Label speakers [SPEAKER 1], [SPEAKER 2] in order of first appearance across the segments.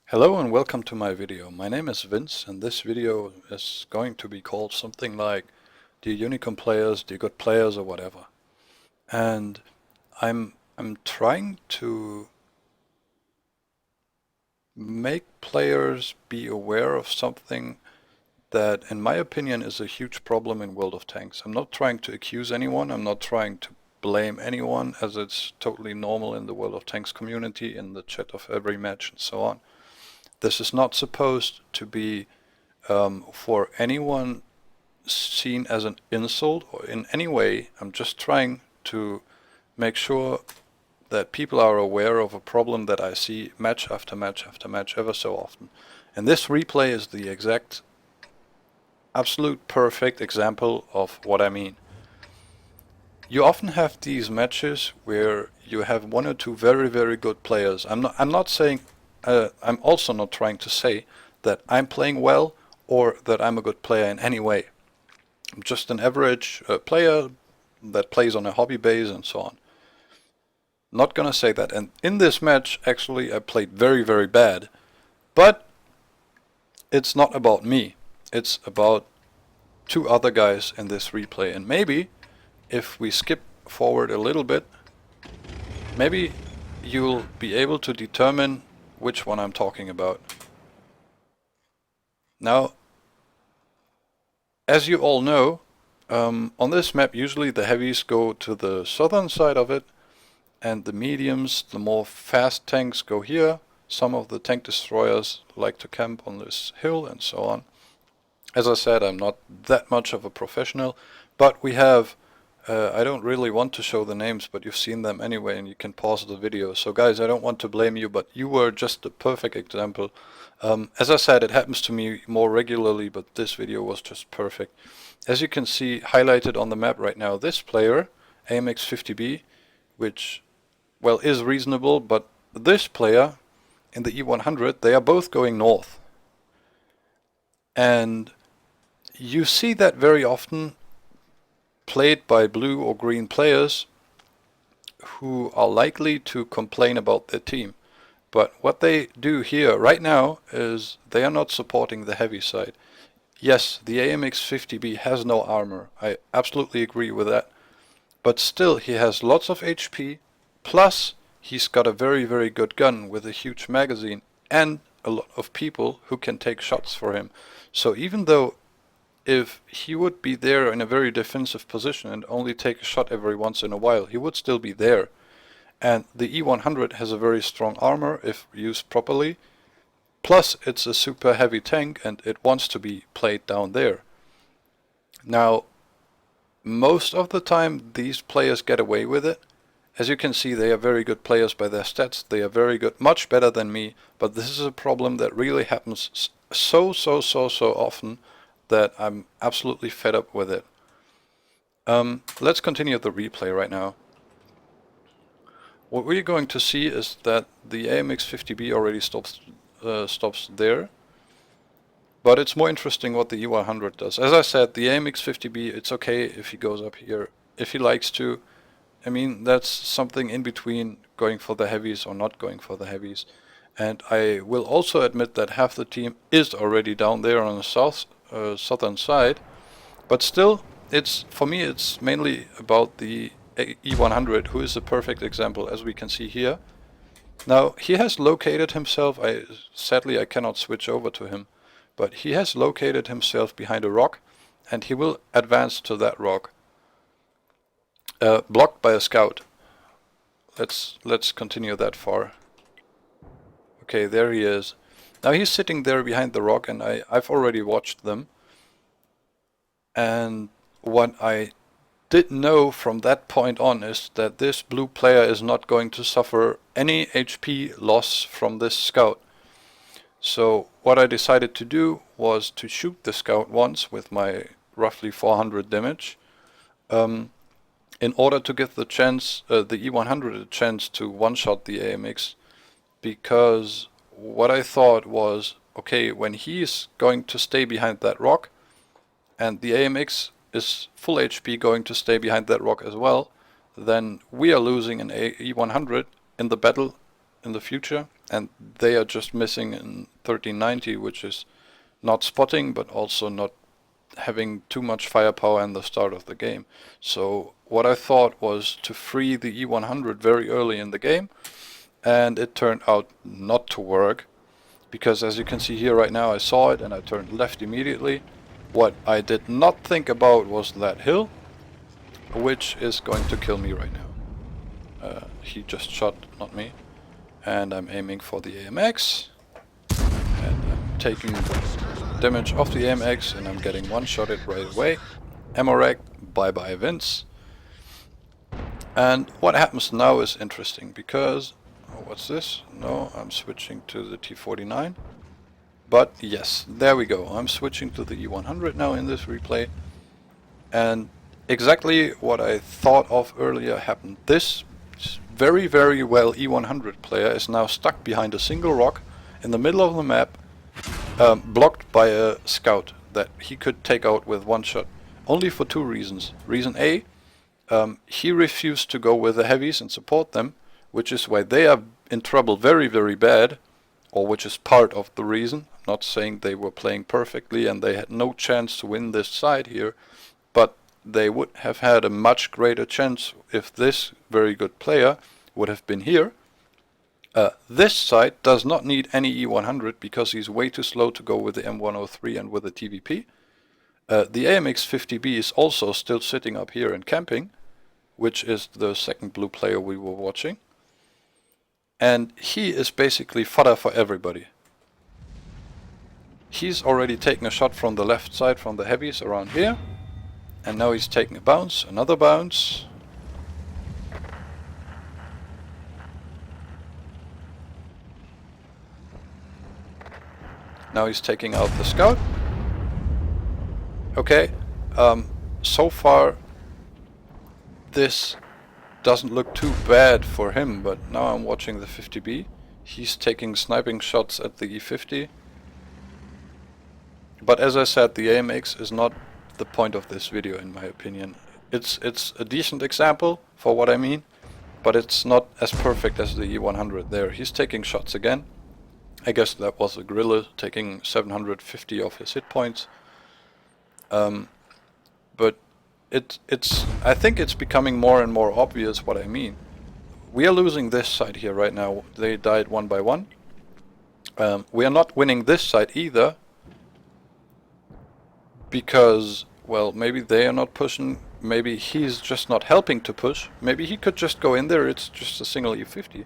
[SPEAKER 1] Hello and welcome to my video. My name is Vince and this video is going to be called something like the Unicum players, the good players or whatever. And I'm trying to make players be aware of something that in my opinion is a huge problem in World of Tanks. I'm not trying to accuse anyone, I'm not trying to blame anyone, as it's totally normal in the World of Tanks community, in the chat of every match and so on. This is not supposed to be for anyone seen as an insult or in any way. I'm just trying to make sure that people are aware of a problem that I see match after match after match ever so often. And this replay is the exact, absolute perfect example of what I mean. You often have these matches where you have one or two very, very good players. I'm not saying, I'm also not trying to say that I'm playing well or that I'm a good player in any way. I'm just an average player that plays on a hobby base and so on. Not gonna say that. And in this match, actually, I played very, very bad. But it's not about me. It's about two other guys in this replay. And maybe if we skip forward a little bit, maybe you'll be able to determine which one I'm talking about. Now, as you all know, on this map usually the heavies go to the southern side of it, and the mediums, the more fast tanks, go here. Some of the tank destroyers like to camp on this hill and so on. As I said, I'm not that much of a professional, but we have, I don't really want to show the names, but you've seen them anyway and you can pause the video. So guys, I don't want to blame you, but you were just the perfect example. As I said, it happens to me more regularly, but this video was just perfect. As you can see highlighted on the map right now, this player, AMX50B, which, well, is reasonable, but this player in the E100, they are both going north. And you see that very often played by blue or green players who are likely to complain about their team. But what they do here right now is they are not supporting the heavy side. Yes, the AMX50B has no armor. I absolutely agree with that. But still, he has lots of HP, plus he's got a very, very good gun with a huge magazine and a lot of people who can take shots for him. So even though if he would be there in a very defensive position and only take a shot every once in a while, he would still be there. And the E100 has a very strong armor if used properly. Plus it's a super heavy tank and it wants to be played down there. Now, most of the time these players get away with it. As you can see, they are very good players by their stats. They are very good, much better than me. But this is a problem that really happens so often that I'm absolutely fed up with it. Let's continue the replay right now. What we're going to see is that the AMX50B already stops there. But it's more interesting what the E100 does. As I said, the AMX50B, it's okay if he goes up here, if he likes to. I mean, that's something in between going for the heavies or not going for the heavies. And I will also admit that half the team is already down there on the southern side. But still, for me, it's mainly about the E100, who is a perfect example, as we can see here. Now, he has located himself. Sadly, I cannot switch over to him. But he has located himself behind a rock, and he will advance to that rock. Blocked by a scout. Let's continue that far. Okay, there he is. Now he's sitting there behind the rock, and I've already watched them. And what I did know from that point on is that this blue player is not going to suffer any HP loss from this scout. So what I decided to do was to shoot the scout once with my roughly 400 damage. In order to give the E100 a chance to one-shot the AMX, because what I thought was, okay, when he's going to stay behind that rock, and the AMX is full HP going to stay behind that rock as well, then we are losing an E100 in the battle in the future, and they are just missing in 1390, which is not spotting, but also not having too much firepower in the start of the game. So what I thought was to free the E100 very early in the game, and it turned out not to work, because as you can see here right now, I saw it and I turned left immediately. What I did not think about was that hill, which is going to kill me right now. He just shot, not me, and I'm aiming for the AMX, and I'm taking damage off the AMX, and I'm getting one-shotted right away. Ammo rack, bye-bye Vince. And what happens now is interesting, because, oh, what's this? No, I'm switching to the T49. But yes, there we go. I'm switching to the E100 now in this replay. And exactly what I thought of earlier happened. This very, very well E100 player is now stuck behind a single rock in the middle of the map, blocked by a scout that he could take out with one shot. Only for two reasons. Reason A, he refused to go with the heavies and support them, which is why they are in trouble very, very bad, or which is part of the reason. I'm not saying they were playing perfectly and they had no chance to win this side here, but they would have had a much greater chance if this very good player would have been here. This side does not need any E100 because he's way too slow to go with the M103 and with the TVP. The AMX 50B is also still sitting up here and camping, which is the second blue player we were watching. And he is basically fodder for everybody. He's already taken a shot from the left side from the heavies around here. And now he's taking a bounce, another bounce. Now he's taking out the scout. Okay, so far this doesn't look too bad for him, but now I'm watching the 50B. He's taking sniping shots at the E50. But as I said, the AMX is not the point of this video, in my opinion. It's a decent example for what I mean, but it's not as perfect as the E100 there. He's taking shots again. I guess that was a gorilla taking 750 of his hit points. But I think it's becoming more and more obvious what I mean. We are losing this side here right now. They died one by one. We are not winning this side either, because, well, maybe they are not pushing, maybe he's just not helping to push, maybe he could just go in there, it's just a single E50.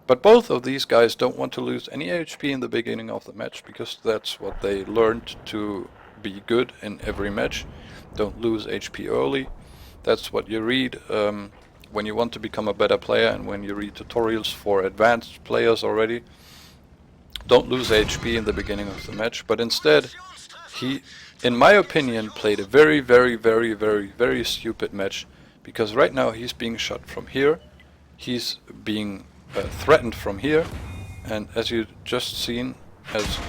[SPEAKER 1] But both of these guys don't want to lose any HP in the beginning of the match, because that's what they learned to be good in every match. Don't lose HP early. That's what you read when you want to become a better player, and when you read tutorials for advanced players already. Don't lose HP in the beginning of the match, but instead he, in my opinion, played a very, very, very, very, very stupid match, because right now he's being shot from here, he's being threatened from here, and as you just seen, has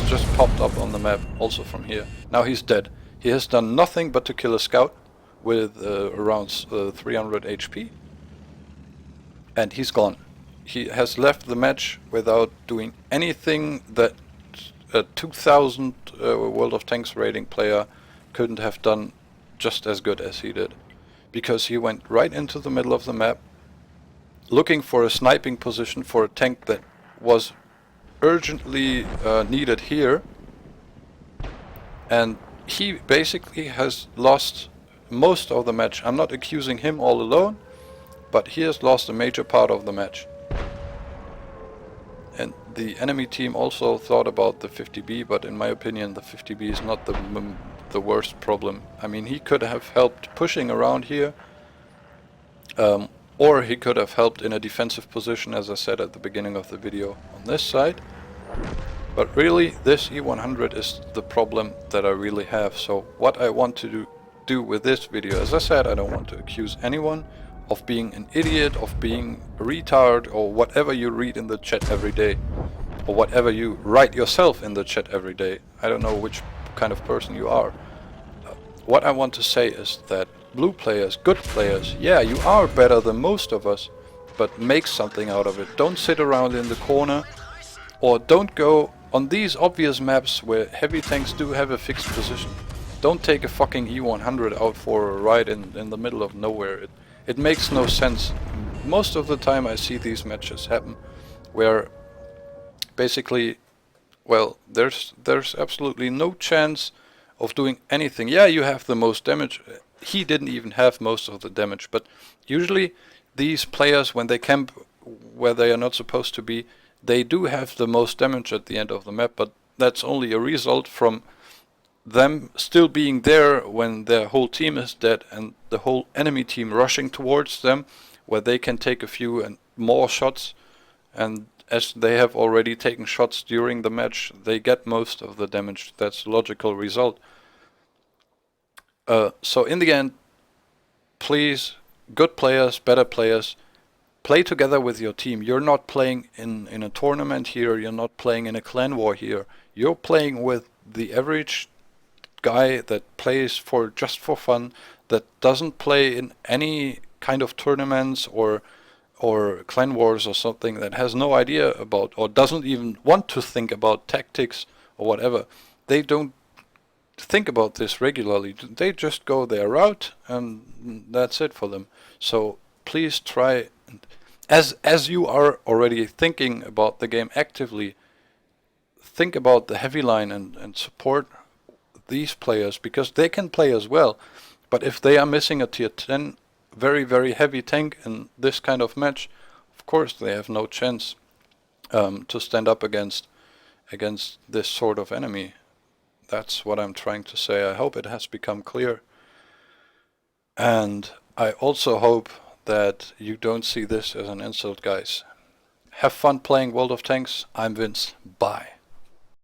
[SPEAKER 1] just popped up on the map also from here. Now he's dead. He has done nothing but to kill a scout with around 300 HP, and he's gone. He has left the match without doing anything that a 2000 World of Tanks rating player couldn't have done just as good as he did, because he went right into the middle of the map looking for a sniping position for a tank that was urgently needed here, and he basically has lost most of the match. I'm not accusing him all alone, but he has lost a major part of the match. And the enemy team also thought about the 50B, but in my opinion the 50B is not the worst problem. I mean, he could have helped pushing around here, or he could have helped in a defensive position, as I said at the beginning of the video, on this side. But really, this E100 is the problem that I really have. So what I want to do with this video, as I said, I don't want to accuse anyone of being an idiot, of being a retard, or whatever you read in the chat every day, or whatever you write yourself in the chat every day. I don't know which kind of person you are. What I want to say is that blue players, good players, yeah, you are better than most of us, but make something out of it. Don't sit around in the corner, or don't go on these obvious maps where heavy tanks do have a fixed position. Don't take a fucking E100 out for a ride in the middle of nowhere. It makes no sense. Most of the time I see these matches happen where basically, well, there's absolutely no chance of doing anything. Yeah, you have the most damage. He didn't even have most of the damage, but usually these players, when they camp where they are not supposed to be, they do have the most damage at the end of the map, but that's only a result from them still being there when their whole team is dead and the whole enemy team rushing towards them, where they can take a few and more shots, and as they have already taken shots during the match, they get most of the damage. That's a logical result. So in the end, please, good players, better players, play together with your team. You're not playing in a tournament here, you're not playing in a clan war here. You're playing with the average guy that plays just for fun, that doesn't play in any kind of tournaments or clan wars or something, that has no idea about or doesn't even want to think about tactics or whatever. They don't think about this regularly. They just go their route and that's it for them. So please try, as you are already thinking about the game actively, think about the heavy line and support these players, because they can play as well. But if they are missing a tier 10 very, very heavy tank in this kind of match, of course they have no chance to stand up against this sort of enemy. That's what I'm trying to say. I hope it has become clear. And I also hope that you don't see this as an insult, guys. Have fun playing World of Tanks. I'm Vince. Bye.